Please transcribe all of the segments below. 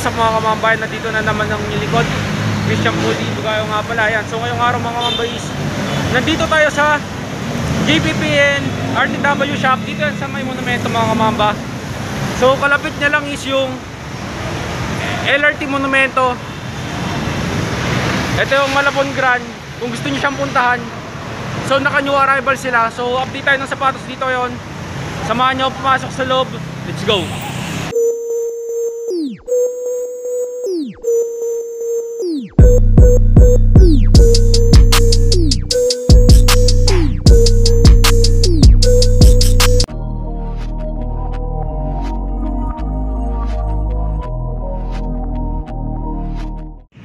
what's up mga kamambayan, nandito na naman ang likod Christian Pudi Bugayo nga pala. Yan. So ngayong araw mga kamambayan, nandito tayo sa JPPN RTW shop. Dito yan sa may monumento mga kamamba. So kalapit niya lang is yung LRT monumento. Ito yung Malabon Grand, kung gusto niyo siyang puntahan. So naka new arrival sila. So update tayo ng sapatos dito yon. Samahan niyo pumasok sa loob. Let's go.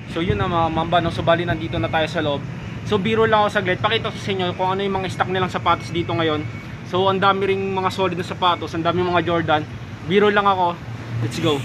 So yun na mga mamba, no? So bali nandito na tayo sa loob. So biro lang ako saglit, pakita ko sa inyo kung ano yung mga stock nilang sapatos dito ngayon. So ang dami ring mga solid na sapatos, ang dami mga Jordan. Biro lang ako. Let's go.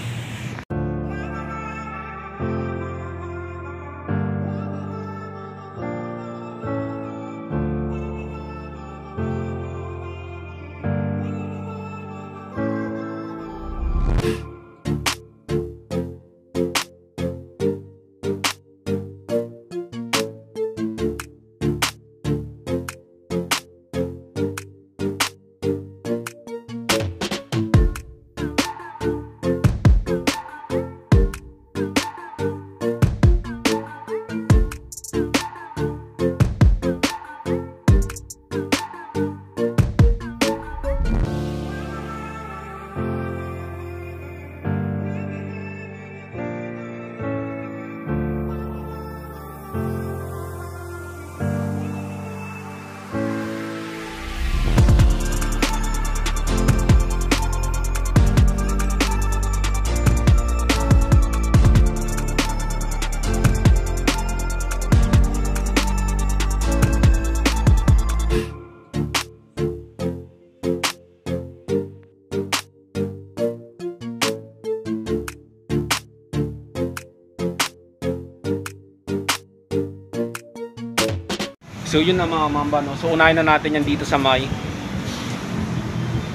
So yun na mga mamba, no? So unahin na natin yan dito sa may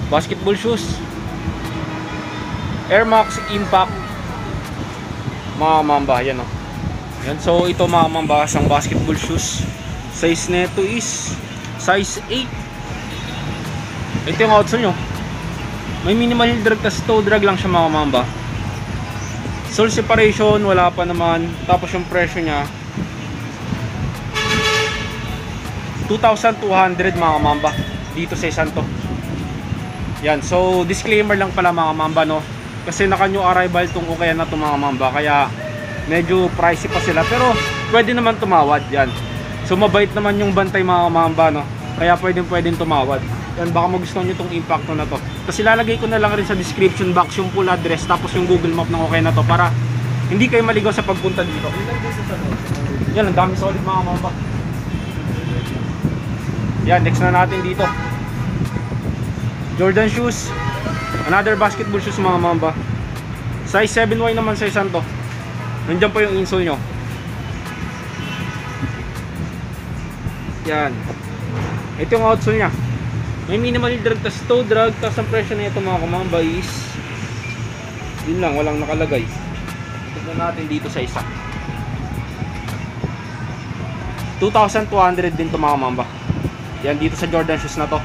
basketball shoes, Air Max Impact mga mamba, yan, no? Yan. So ito mga mamba, isang basketball shoes. Size neto is size 8. Ito yung outsole nyo. May minimal heel drag, tas toe drag lang siya mga mamba. Sole separation wala pa naman. Tapos yung presyo nya 2,200 mga mamba dito sa Santo. Yan, so disclaimer lang pala mga mamba, no? Kasi naka new arrival tong ukaya na to mga mamba, kaya medyo pricey pa sila, pero pwede naman tumawad. Yan, so mabait naman yung bantay mga mamba, no? Kaya pwedeng tumawad. Yan, baka magustuhan nyo tong Impact na to. Kasi ilalagay ko na lang rin sa description box yung full address, tapos yung Google Map ng ukaya na to, para hindi kayo maligaw sa pagpunta dito. Yan, ang dami solid mga mamba. Yan, next na natin dito, Jordan shoes, another basketball shoes mga mamba. Size 7Y naman sa isan to. Nandiyan pa yung insole nyo. Yan, ito yung outsole nya. May minimal drag, tas toe drag. Tas ang presyo na ito mga kamamba is yun lang, walang nakalagay. Tignan natin dito sa isa, 2,200 din to mga mamba. Yan, dito sa Jordan shoes na to.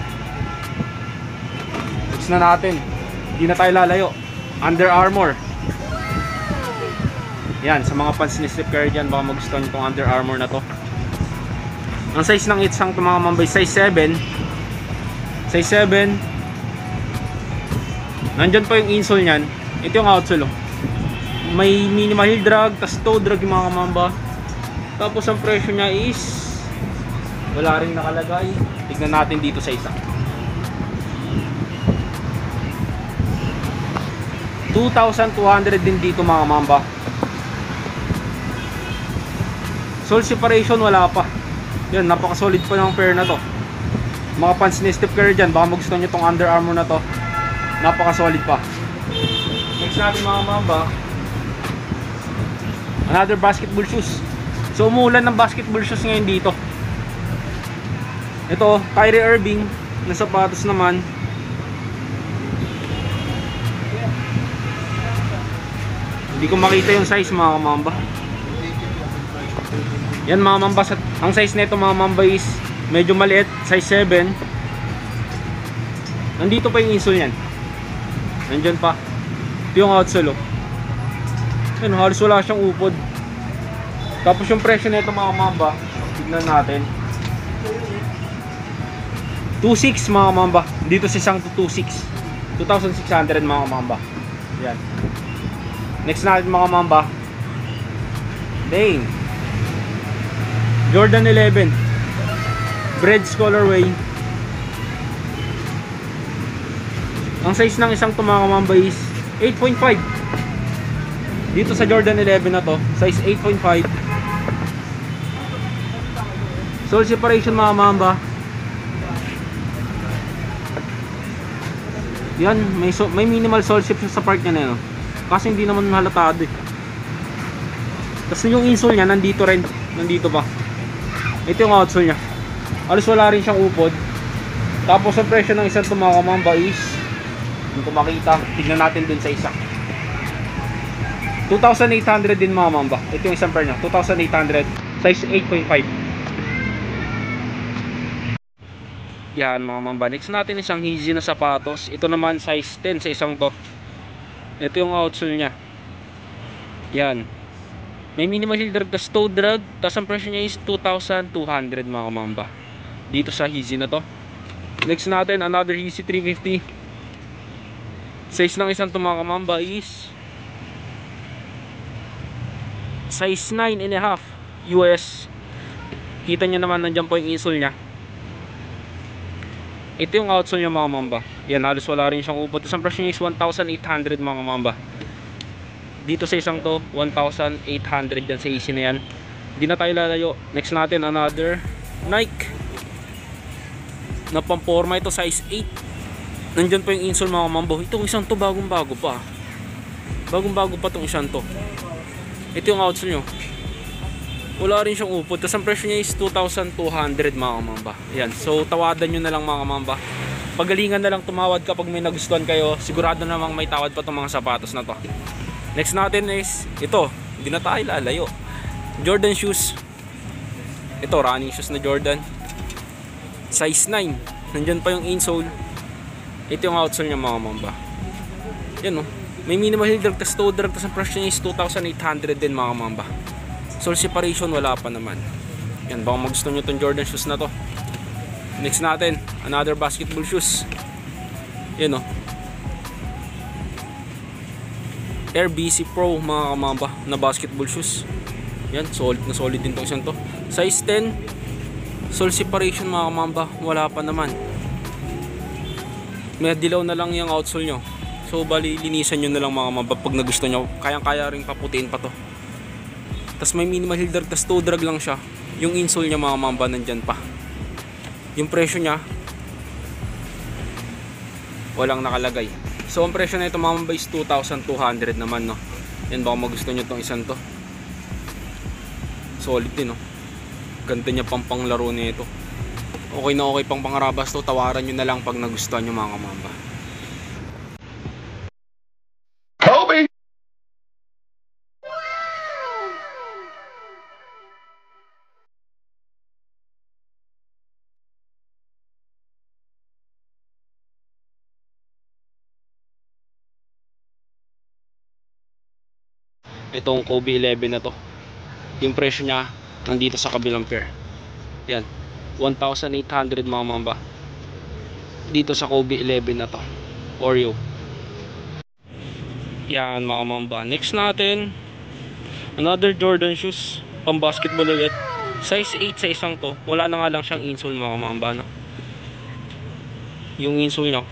Next na natin, hindi na tayo lalayo, Under Armour. Yan, sa mga fans ni Steph Curry dyan, baka magustuhan nyo itong Under Armour na to. Ang size ng itsang ito mga mambay, size 7. Size 7. Nandyan pa yung insole nyan. Ito yung outsole, oh. May minimal heel drag, tas toe drag yung mga mamba. Tapos ang presyo nya is wala rin nakalagay. Tignan natin dito sa isa, 2,200 din dito mga mamba. Sole separation wala pa. Yan, napaka solid pa ng pair na to. Mga fans ni Steph Curry dyan, baka magustuhan nyo tong Under Armour na to. Napaka solid pa. Next natin mga mamba, another basketball shoes. So umuulan ng basketball shoes ngayon dito. Ito, Kyrie Irving na sapatos naman. Hindi ko makita yung size mga mamba. Yan mga mamba, ang size nito mga mamba is medyo maliit, size 7. Nandito pa yung insole niyan. Nandyan pa. Ito yung outsole, oh. Yan, halos wala siyang upod. Tapos yung presyo nito mga mamba, tignan natin. 2.6 mga mamba. Dito si Sang 2.6. 2,600 mga mamba. Yan. Next natin mga mamba. Dang. Jordan 11. Breads colorway. Ang size ng isang to mga mamba is 8.5. Dito sa Jordan 11 na to, size 8.5. Sole separation mga mamba. Yan, may minimal sole shift sa part niya na, no? Kasi hindi naman halatado eh. Tapos yung insole niya nandito rin, nandito pa. Ito yung outsole niya. Alos wala rin siyang upod. Tapos ang presyo ng isang tumakamamba is, hindi ko makita, tignan natin dun sa isa. 2,800 din mga mamba. Ito yung isang pair niya, 2,800, size 8.5. Yan mga mamba. Next natin isang Yeezy na sapatos. Ito naman size 10 sa isang to. Ito yung outsole nya. Yan. May minimal heel drag, tas toe drag. Tas ang presyo nya is 2,200 mga mamba. Dito sa Yeezy na to. Next natin another Yeezy 350. Size ng isang to mga mamba is size 9.5 US. Kita nyo naman nandyan po yung insole nya. Ito yung outsole niya mga mamba. Yan, halos wala rin siyang upot. Isang presyo niya is 1,800 mga mamba. Dito sa isang to 1,800 yan sa Yeezy na yan. Hindi na tayo lalayo. Next natin another Nike na pamporma. Ito size 8. Nandyan pa yung insole mga mamba. Itong isang to bagong bago pa. Bagong bago pa itong isang to. Ito yung outsole nyo. Wala rin siyang upod. Tapos ang presyo niya is 2,200 mga mamba. Yan. So tawadan nyo na lang mga mamba. Pagalingan na lang tumawad kapag may nagustuhan kayo. Sigurado namang may tawad pa itong mga sapatos na to. Next natin is ito. Hindi na tayo lalayo. Jordan shoes. Ito running shoes na Jordan. Size 9. Nandyan pa yung insole. Ito yung outsole niya mga mamba. Yan oh. May minimal heel drag, tas toe drag. Tas ang presyo niya is 2,800 din mga mamba. Sole separation wala pa naman. Yan, baka magusto nyo itong Jordan shoes na to. Next natin another basketball shoes. Yan o. Air BC Pro mga kamamba na basketball shoes. Yan, solid na solid din itong isang to. Size 10. Sole separation mga kamamba wala pa naman. May dilaw na lang yung outsole nyo. So bali linisan nyo na lang mga kamamba pag nagusto nyo. Kayang-kaya rin paputiin pa to. Tas may minimal heel drag, tas toe drag lang siya. Yung insole niya mga mamba nandyan pa. Yung presyo niya walang nakalagay. So ang presyo na ito mga mamba is 2,200 naman, no. Yan, baka magusto nyo itong isang to. Solid din, no. Ganda niya pang panglaro nito. Okay na okay pang pangarabas to. Tawaran nyo na lang pag nagustuhan nyo mga mamba. Itong Kobe 11 na to, yung presyo niya nandito sa kabilang pair. Yan, 1,800 mga mamba dito sa Kobe 11 na to, Oreo. Yan mga mamba. Next natin another Jordan shoes, pang basketball ulit. Size 8 sa isang to. Wala na nga lang siyang insole mga mamba, no? Yung insole nya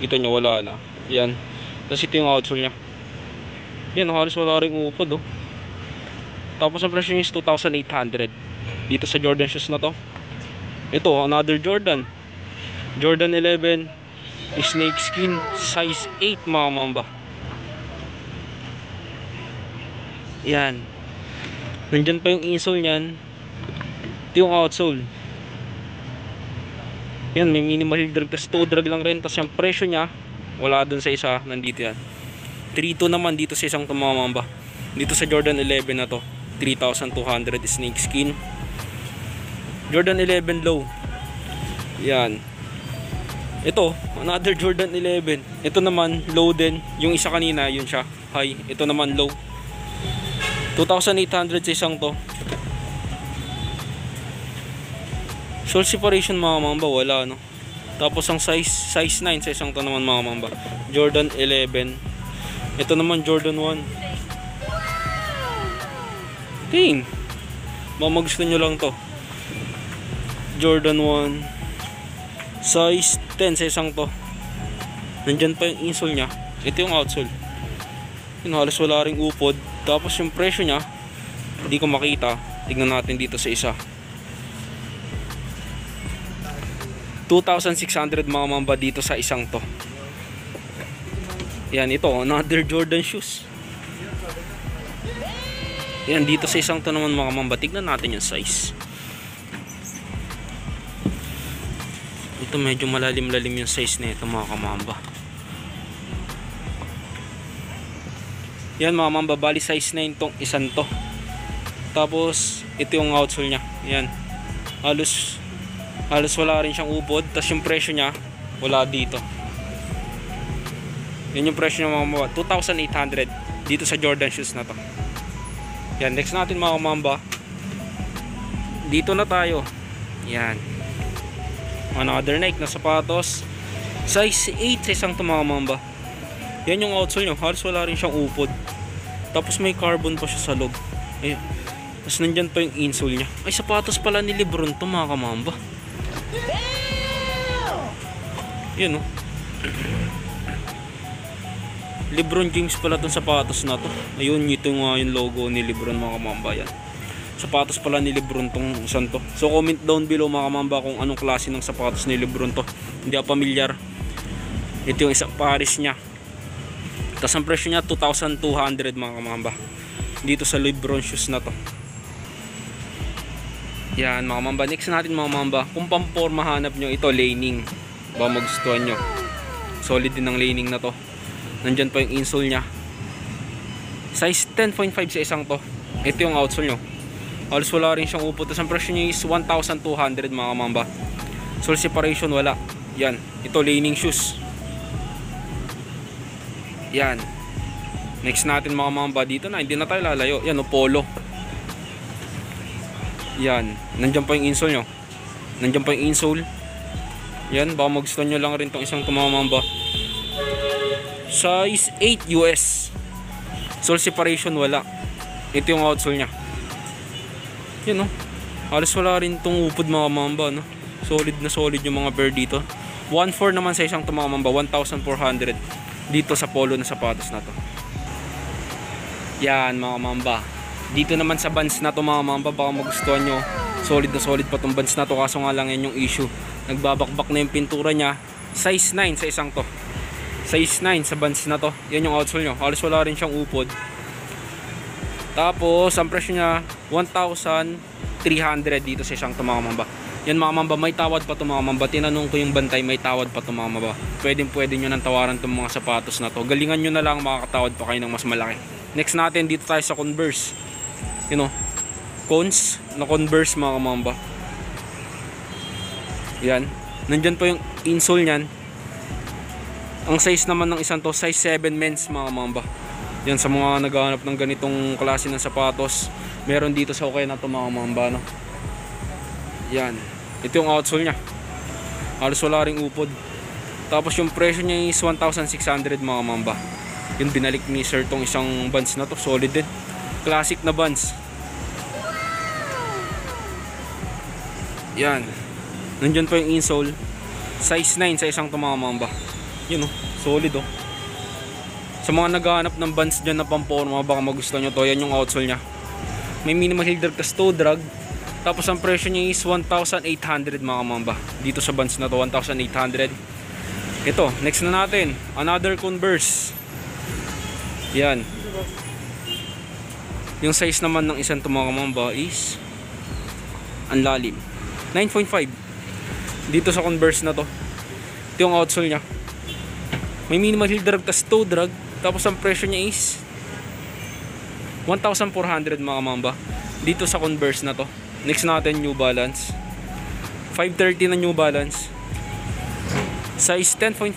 kita nyo wala na. Yan, tapos ito yung outsole nya. Yan, halos wala rin upod, oh. Tapos ang presyo is 2,800 dito sa Jordan shoes na to. Ito another Jordan 11 snake skin, size 8 mga mamba. Yan, nandyan pa yung insole nyan. Ito yung outsole. Yan, may minimal heel drag, tas toe drag lang rin. Tas yung presyo nya wala dun sa isa, nandito yan. 3.2 naman dito sa isang to mga mamba. Dito sa Jordan 11 na to, 3,200 snake skin. Jordan 11 low. Yan. Ito, another Jordan 11. Ito naman low din. Yung isa kanina, yun siya, high. Ito naman low. 2,800 sa isang to. Sole separation mga mamba, wala no. Tapos ang size 9 sa isang to naman mga mamba. Jordan 11. Ito naman Jordan 1. Ting. Mama gusto nyo lang to. Jordan 1. Size 10 sa isang to. Nandyan pa yung insole nya. Ito yung outsole. Yun, halos wala ring upod. Tapos yung presyo nya, hindi ko makita. Tignan natin dito sa isa. 2,600 mga mamba dito sa isang to. Yan, ito another Jordan shoes. Yan, dito sa isang to naman mga mamba. Tignan natin yung size. Ito medyo malalim-lalim yung size na ito mga kamamba. Yan mga mamba, bali size 9 tong isang to. Tapos ito yung outsole nya. Yan, halos wala rin siyang upod. Tapos yung presyo nya wala dito. Yan yung presyo nya mga mamba, 2,800 dito sa Jordan shoes na to. Yan, next natin mga mamba. Dito na tayo. Yan, another Nike na sapatos. Size 8 sa isang to mga mamba. Yan yung outsole nyo, halos wala rin siyang upod. Tapos may carbon pa siya sa loob. Ayan. Tapos nandyan pa yung insole nya. Ay, sapatos pala ni Lebron to mga kamamba. Yan o. Lebron James pala itong sapatos na to. Ayun, ito yung logo ni Lebron mga kamamba. Yan, sapatos pala ni Lebron tong isang to. So comment down below mga kamamba kung anong klase ng sapatos ni Lebron to. Hindi ako pamilyar. Ito yung isang pares nya. Tapos ang presyo nya 2,200 mga kamamba dito sa Lebron shoes na to. Yan mga kamamba. Next natin mga kamamba, kung pamporma hanap nyo, ito laning. Ba magustuhan nyo, solid din ng laning na to. Nandyan pa yung insole nya. Size 10.5 sa isang to. Ito yung outsole nyo, halos wala rin siyang upo. Tapos ang presyo nyo is 1,200 mga kamamba. Sole separation wala. Yan, ito laning shoes. Yan, next natin mga mamba, dito na, hindi na tayo lalayo. Yan o, polo. Yan, nandyan pa yung insole nyo. Nandyan pa yung insole. Yan, baka magustuhan nyo lang rin tong isang to mga mamba. Size 8 US. Sole separation wala. Ito yung outsole nya. Yan o, halos wala rin tong upod mga mamba no? Solid na solid yung mga pair dito. 1,400 naman sa isang to mga mamba. 1,400 dito sa polo na sapatos na to. Yan mga mamba. Dito naman sa Vans na to mga mamba, baka magustuhan nyo. Solid na solid pa tong Vans na to. Kaso nga lang yan yung issue, nagbabakbak na yung pintura nya. Size 9 sa isang to. Size 9 sa Vans na to. Yan yung outsole nyo, halos wala rin siyang upod. Tapos ang presyo nya 1,300 dito sa isang to mga mamba. Yan mga mamba, may tawad pa to mga mamba. Tinanong ko yung bantay, may tawad pa to mga mamba. Pwede nyo nang tawaran tong mga sapatos na to. Galingan nyo na lang, makakatawad pa kayo ng mas malaki. Next natin, dito tayo sa Converse. You know, cones na Converse mga mamba. Yan, nandyan pa yung insole nyan. Ang size naman ng isang to, size 7 men's mga mamba. Yan, sa mga naghahanap ng ganitong klase ng sapatos, meron dito sa okay na to mga mamba no? Yan, ito yung outsole nya, halos wala ring upod. Tapos yung presyo nya is 1,600 mga mamba. Yun, binalik ni sir tong isang Vans na to. Solid din, classic na Vans. Yan, nandyan pa yung insole. Size 9 sa isang to mga mamba. Yun o, solid o. Sa mga naghahanap ng Vans dyan na pamporma, baka magustuhan nyo to. Yan yung outsole nya. May minimal heel drag, toe drag. Tapos ang presyo niya is 1,800 mga mamba. Dito sa Vans na to, 1,800. Ito, next na natin, another Converse. Yan. Yung size naman ng isang to mga mamba is ang lalim, 9.5 dito sa Converse na to. Ito yung outsole nya. May minimal heel drag tas toe drag. Tapos ang presyo niya is 1,400 mga mamba. Dito sa Converse na to. Next natin New Balance. 530 na New Balance. Size 10.5.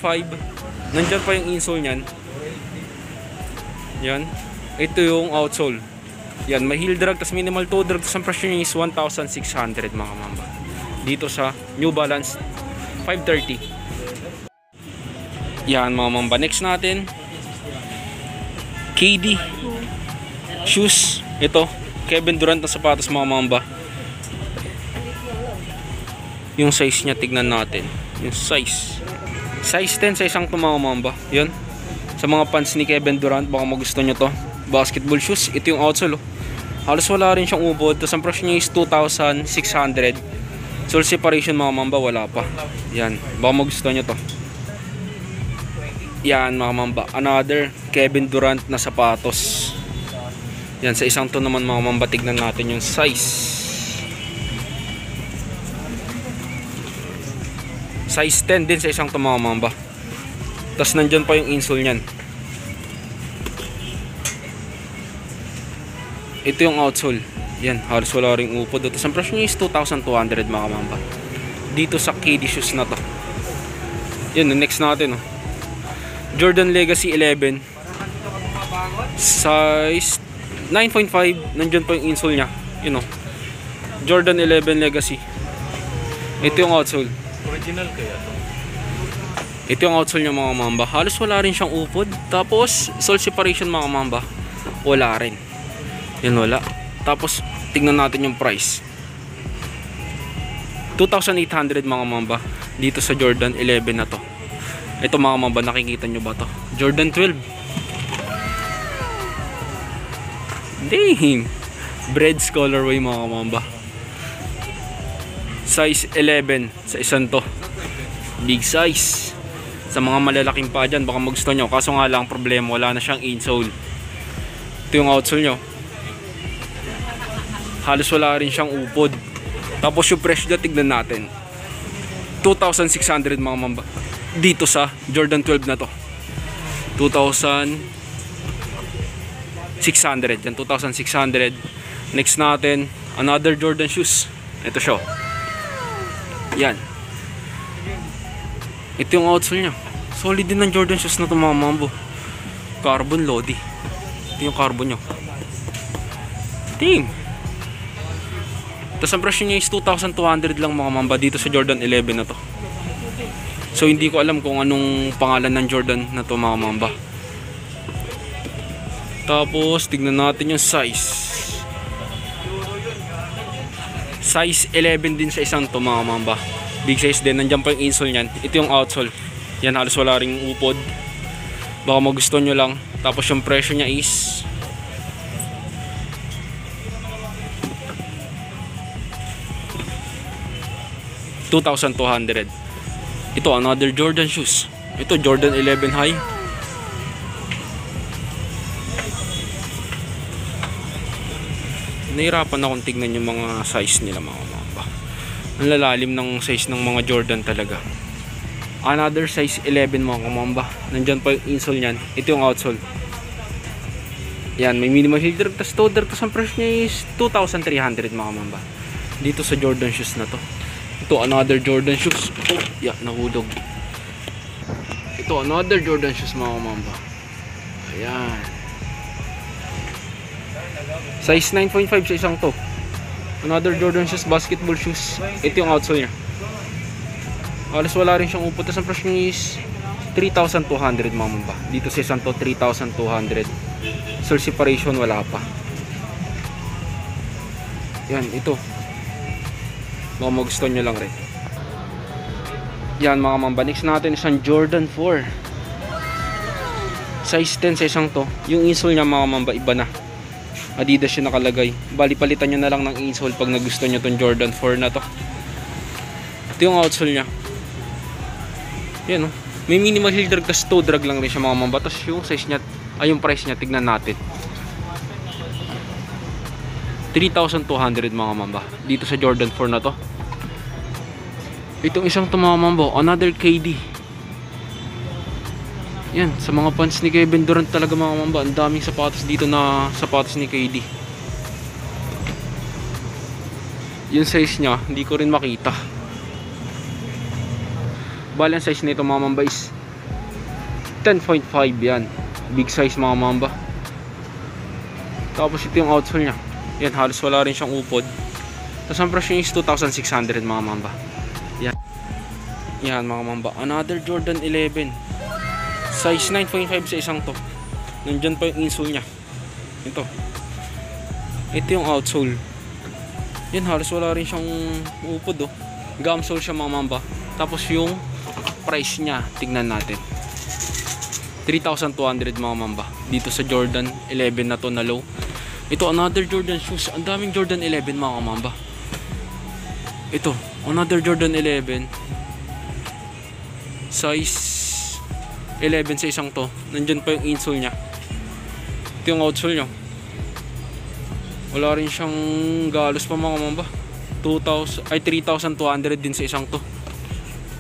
Nandiyan pa yung insole niyan. Yan. Ito yung outsole. Yan, may heel drag tas minimal toe drag. Tas ang presyo niya is 1,600 mga mamba. Dito sa New Balance 530. Yan mga mamba. Next natin KD shoes. Ito Kevin Durant na sapatos mga mamba. Yung size nya tignan natin. Yung size 10 sa isang to mga mamba. Yan. Sa mga pants ni Kevin Durant, baka magusto nyo to. Basketball shoes. Ito yung outsole. Halos wala rin siyang ubod. Tapos ang presyo niya is 2,600. Sole separation mga mamba, wala pa. Yan. Baka magusto nyo to. Yan mga mamba. Another Kevin Durant na sapatos. Yan. Sa isang to naman mga mamba, tignan natin yung size. Size 10 din sa isang to mga mamba. Tapos nandyan pa yung insole nyan. Ito yung outsole. Yan. Halos wala ring upod. Tapos ang presyo niya is 2,200 mga mamba. Dito sa KD shoes na to. Yan. Next natin. Jordan Legacy 11. Size 9.5. Nandyan pa yung insole nya. You know. Jordan 11 Legacy. Ito yung outsole. Original kaya to? Ito yung outsole nya mga mamba. Halos wala rin siyang upod. Tapos sole separation mga mamba, wala rin. Yan, wala. Tapos tingnan natin yung price. 2,800 mga mamba. Dito sa Jordan 11 na to. Ito mga mamba, nakikita nyo ba to? Jordan 12. Damn. Breads colorway mga mamba. Size 11 sa isang to. Big size. Sa mga malalaking pa dyan, baka magusto nyo. Kaso nga lang problema, wala na siyang insole. Ito yung outsole nyo. Halos wala rin siyang upod. Tapos yung presyo na tignan natin, 2,600 mga mamba. Dito sa Jordan 12 na to, 2,600. Yan, 2,600. Next natin, another Jordan shoes. Ito siya. Yan. Ito yung outsole nya. Solid din ng Jordan shoes na to mga mambo. Carbon Lodi. Ito yung carbon nya. Ting. Tapos ang presyo niya is 2,200 lang mga mamba dito sa Jordan 11 na to. So hindi ko alam kung anong pangalan ng Jordan na to mga mamba. Tapos tignan natin yung size. Size 11 din sa isang to mga mamba. Big size din. Nandiyan pa yung insole nyan. Ito yung outsole. Yan, halos wala ring upod. Baka magustuhan nyo lang. Tapos yung presyo nya is 2,200. Ito another Jordan shoes. Ito Jordan 11 high. Nahirapan akong tignan yung mga size nila mga mamba. Ang lalalim ng size ng mga Jordan talaga. Another size 11 mga mamba. Nandyan pa yung insole nyan. Ito yung outsole. Yan, may minimal heel drag tas toe drag. Tas ang price niya is 2,300 mga mamba. Dito sa Jordan shoes na to. Ito another Jordan shoes. Oh, yeah, nahulog. Ito another Jordan shoes mga mamba. Ayan. Size 9.5 sa isang to. Another Jordan shoes, basketball shoes. Ito yung outsole niya. Halos wala rin siyang upot. Tas ang price niya is 3,200 mga mamba. Dito sa isang to 3,200. Sole separation wala pa. Yan, ito. Baka magustuhan nyo lang rin. Yan mga mamba. Next natin isang Jordan 4. Size 10 sa isang to. Yung insole niya mga mamba, iba na. Adidas siya nakalagay. Bali palitan nyo na lang ng insole pag nagusto nyo tong Jordan 4 na to. Ito yung outsole niya. Yan o. May minimal heel drag tas toe drag lang rin siya mga mamba. Tapos yung size niya, ay yung price niya, tignan natin. 3,200 mga mamba. Dito sa Jordan 4 na to. Itong isang to mga mamba, another KD. Yan, sa mga fans ni Kevin Durant talaga mga mamba, ang daming sapatos dito na sapatos ni KD. Yung size niya, hindi ko rin makita. Bali ang size nito mga mamba is 10.5 yan. Big size mga mamba. Tapos ito yung outsole niya. Yan, halos wala rin siyang upod. Tapos ang presyo is 2,600 mga mamba. Yan. Yan mga mamba. Another Jordan 11. Size 9.5 sa isang to. Nandyan pa yung insole niya. Ito. Ito yung outsole. Yan, halos wala rin siyang upod oh. Gum sole siya mga mamba. Tapos yung price niya, tignan natin. 3,200 mga mamba. Dito sa Jordan 11 na to na low. Ito, another Jordan shoes. Ang daming Jordan 11 mga mamba. Ito, another Jordan 11. Size 11 sa isang to. Nandyan pa yung insole nya. Ito yung outsole nya. Wala rin siyang galos pa mga mamba. 3,200 din sa isang to.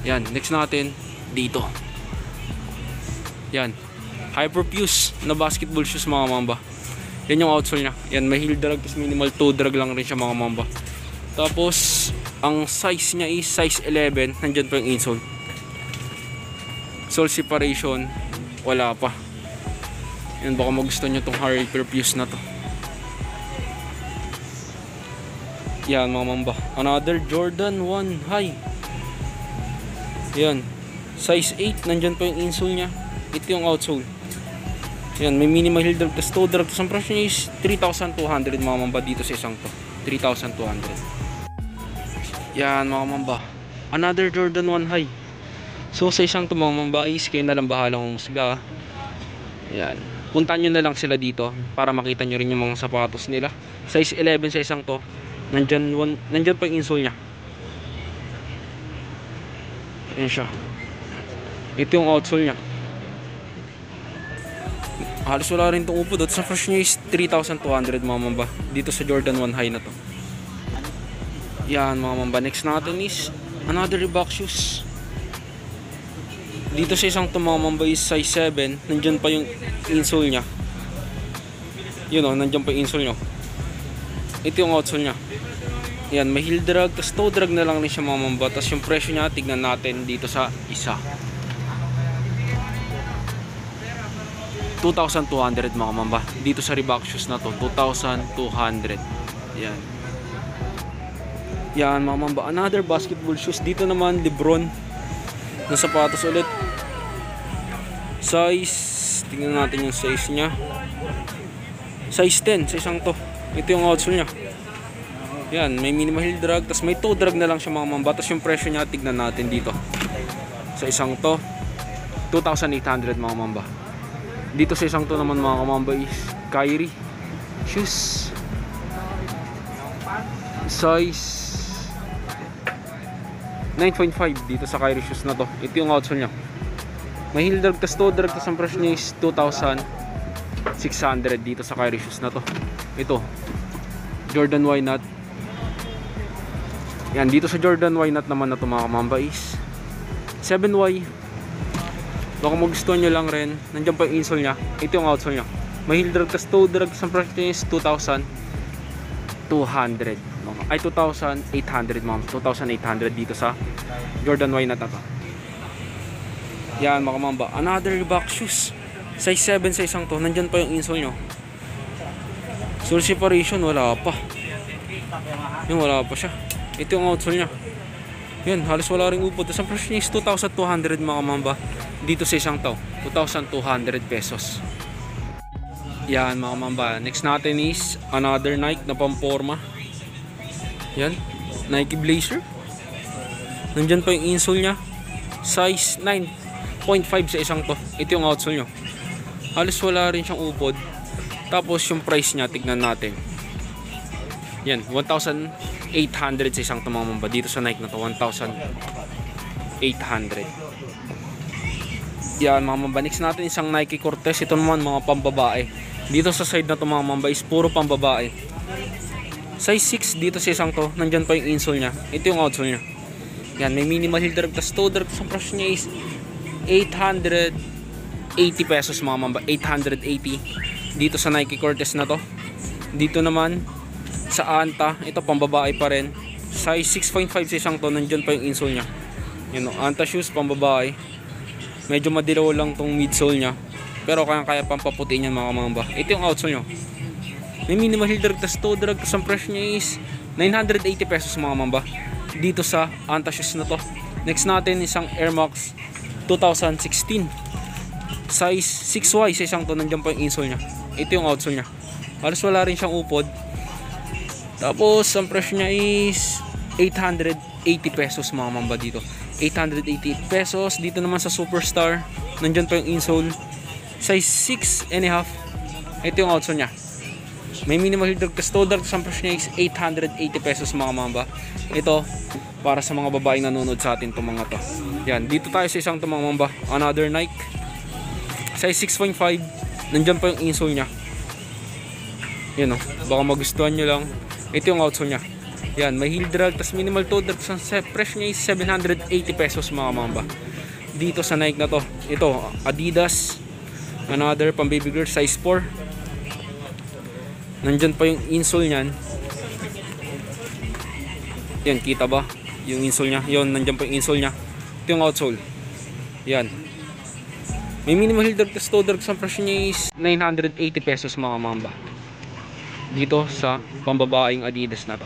Yan, next natin dito. Yan, Hyperfuse na basketball shoes mga mamba. Yan yung outsole nya. Yan, may heel drag, tapos minimal toe drag lang rin siya mga mamba. Tapos ang size nya is size 11. Nandyan pa yung insole. Sole separation, wala pa. Yan, baka magustuhan nyo itong Hyperfuse na to. Yan mga mamba, another Jordan 1 high. Yan, size 8. Nandyan pa yung insole nya. Ito yung outsole. Yan, may minimal heel drag, tas toe drag. Tas ang price niya is 3,200 mga mamba dito sa isang to. 3,200. Yan mga mamba, another Jordan 1 high. So sa isang to mga mamba is kayo na lang bahalang umusga. Yan, puntahan nyo na lang sila dito para makita nyo rin yung mga sapatos nila. Size 11 sa isang to. Nandyan pa yung insole nya. Yan siya. Ito yung outsole nya. Halos wala rin itong upod. At sa price nyo is 3,200 mga mamba dito sa Jordan 1 high na to. Yan mga mamba, next natin is another Reebok shoes. Dito sa isang to mga mamba is size 7. Nandyan pa yung insole nya. Yun o, nandyan pa yung insole nya. Ito yung outsole nya. Yan, may heel drag, tas toe drag na lang rin siya mga mamba. Tas yung presyo nya, tignan natin dito sa isa. 2,200 mga mamba. Dito sa Reebok shoes na to, 2,200. Yan. Yan mga mamba, another basketball shoes. Dito naman LeBron na sapatos ulit. Size, tingnan natin yung size nya. Size 10 sa isang to. Ito yung outsole nya. Yan, may minimal heel drag, tas may toe drag na lang siya mga mamba. Tas yung presyo nya, tignan natin dito sa isang to, 2,800 mga mamba. Dito sa isang to naman mga kamamba is Kyrie shoes. Size 9.5 dito sa Kyrie shoes na to. Ito yung outsole nya. May heel drag, tas toe drag, tas ang price nya is 2,600 dito sa Kyrie shoes na to. Ito, Jordan Y Nut. Yan, dito sa Jordan Y Nut naman na to mga kamamba is 7Y. Baka magustuhan nyo lang rin. Nandiyan pa yung insole nya. Ito yung outsole nya. May heel drag, tas toe drag, tas ang price nya is 2,200. Ay, 2,800 mga 2,800 dito sa Jordan Y Nut na to. Yan mga mamba, another Reebok shoes. Size 7 sa isang to. Nandyan pa yung insole nyo. Sole separation, wala pa. Yung wala pa siya. Ito yung outsole nya. Yan, halos wala ring upod. Tapos ang price niya is 2,200 mga mamba. Dito sa isang to, 2,200 pesos. Yan mga mamba. Next natin is another Nike na pamporma. Yan, Nike Blazer. Nandyan pa yung insole nya. Size 9.5 sa isang to. Ito yung outsole nyo. Halos wala rin siyang upod. Tapos yung price nya, tignan natin. Yan, 1,800 sa isang to mga mamba. Dito sa Nike na to, 1,800. Yan mga mamba. Next natin isang Nike Cortez. Ito naman mga pambabae. Dito sa side na to mga mamba is puro pambabae. Size 6 dito sa isang to. Nandyan pa yung insole nya. Ito yung outsole nya. Yan, may minimal heel drag, tas toe drag. Sa price nya is 800 pesos mga mamba, 880 dito sa Nike Cortez na to. Dito naman sa Anta, ito pambabae pa rin, size 6.5 sa isang to. Nandiyan pa yung insole nya, yun o, Anta shoes pambabae. Medyo madilaw lang tong midsole nya, pero kaya pampaputiin yan mga mamba. Ito yung outsole nyo, may minimal heel drag, tas toe drag, tas ang price nya is 980 pesos mga mamba dito sa Anta shoes na to. Next natin isang Air Max 2016 size 6Y sa isang to. Nandiyan pa yung insole nya, ito yung outsole nya, halos wala rin siyang upod. Tapos ang presyo nya is 880 pesos mga mamba dito, 880 pesos. Dito naman sa Superstar, nandyan pa yung insole, size 6.5, ito yung outsole nya, may minimal heel drag, toe drag. Ang presyo nya is 880 pesos mga mamba. Ito para sa mga babaeng nanonood sa atin itong mga to. Yan, dito tayo sa isang to mga mamba, another Nike size 6.5, nandyan pa yung insole nya. Yan o, baka magustuhan nyo lang. Ito yung outsole nya. Yan, may heel drag, tas minimal toe drag. Ang price nya is 780 pesos mga mamba dito sa Nike na to. Ito, Adidas, another pang baby girl, size 4. Nandyan pa yung insole nyan. Yan, kita ba? Yung insole nya. Yun, nandyan pa yung insole nya. Ito yung outsole. Yan. May minimal heel drag, tas toe drag. Ang price nya is 980 pesos mga mamba dito sa pambabaeng Adidas na to.